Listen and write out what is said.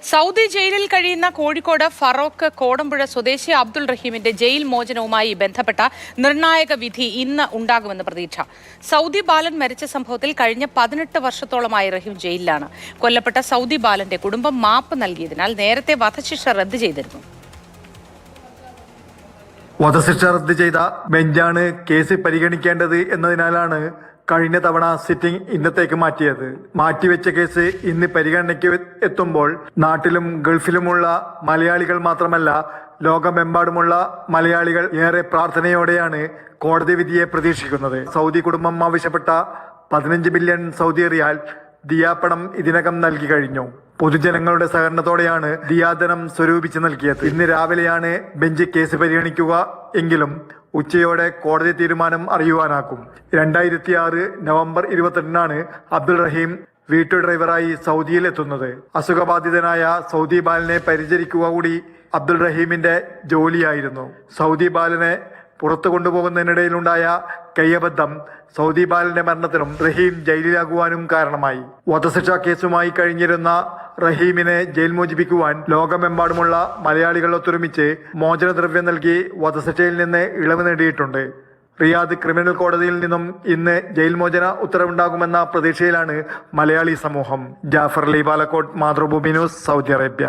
Saudi ജയിലിൽ കഴിയുന്ന കോഴിക്കോട് ഫറോക്ക് കോടമ്പുഴ സ്വദേശി അബ്ദുൾ റഹീമിന്റെ ജയിൽ മോചനവുമായി ബന്ധപ്പെട്ട നിർണായക വിധി ഇന്ന് ഉണ്ടാകുമെന്ന് പ്രതീക്ഷ. സൗദി ബാലൻ മരിച്ച സംഭവത്തിൽ കഴിഞ്ഞ 18 വർഷത്തോളമായി റഹീം ജയിലിലാണ്. കൊല്ലപ്പെട്ട സൗദി ബാലന്റെ കുടുംബം മാപ്പ് നൽകിയതിനാൽ നേരത്തെ വധശിക്ഷ റദ്ദ് ചെയ്തിരുന്നു. വധശിക്ഷ റദ്ദ് ചെയ്ത ബെഞ്ചാണ് കേസ് പരിഗണിക്കേണ്ടത് എന്നതിനാലാണ് കഴിഞ്ഞ തവണ സിറ്റിംഗ് ഇന്നത്തേക്ക് മാറ്റിയത്. മാറ്റിവെച്ച കേസ് ഇന്ന് പരിഗണനയ്ക്ക് എത്തുമ്പോൾ നാട്ടിലും ഗൾഫിലുമുള്ള മലയാളികൾ മാത്രമല്ല, ലോകമെമ്പാടുമുള്ള മലയാളികൾ ഏറെ പ്രാർത്ഥനയോടെയാണ് കോടതി വിധിയെ പ്രതീക്ഷിക്കുന്നത്. സൗദി കുടുംബം ആവശ്യപ്പെട്ട 15 ബില്യൺ സൗദി റിയാൽ ദിയാപ്പണം ഇതിനകം നൽകി കഴിഞ്ഞു. പൊതുജനങ്ങളുടെ സഹകരണത്തോടെയാണ് ദിയാധനം സ്വരൂപിച്ച് നൽകിയത്. ഇന്ന് രാവിലെയാണ് ബെഞ്ച് കേസ് പരിഗണിക്കുക എങ്കിലും ഉച്ചയോടെ കോടതി തീരുമാനം അറിയുവാനാക്കും. 2006 നവംബർ 22 അബ്ദുൾ റഹീം വീട്ടു ഡ്രൈവറായി സൗദിയിൽ എത്തുന്നത്. അസുഖബാധിതനായ സൗദി ബാലനെ പരിചരിക്കുക കൂടി അബ്ദുൾ റഹീമിന്റെ ജോലിയായിരുന്നു. സൗദി ബാലനെ പുറത്തു കൊണ്ടുപോകുന്നതിനിടയിലുണ്ടായ കയ്യബദ്ധം സൗദി ബാലന്റെ മരണത്തിനും റഹീം ജയിലിലാകുവാനും കാരണമായി. വധശിക്ഷാ കേസുമായി കഴിഞ്ഞിരുന്ന റഹീമിനെ ജയിൽ മോചിപ്പിക്കുവാൻ ലോകമെമ്പാടുമുള്ള മലയാളികൾ ഒത്തൊരുമിച്ച് മോചനദ്രവ്യം നൽകി വധശിക്ഷയിൽ നിന്ന് ഇളവ് നേടിയിട്ടുണ്ട്. റിയാദ് ക്രിമിനൽ കോടതിയിൽ നിന്നും ഇന്ന് ജയിൽ മോചന ഉത്തരവുണ്ടാകുമെന്ന പ്രതീക്ഷയിലാണ് മലയാളി സമൂഹം. Jafar Ali Palakkode, Mathrubhumi news, Saudi Arabia.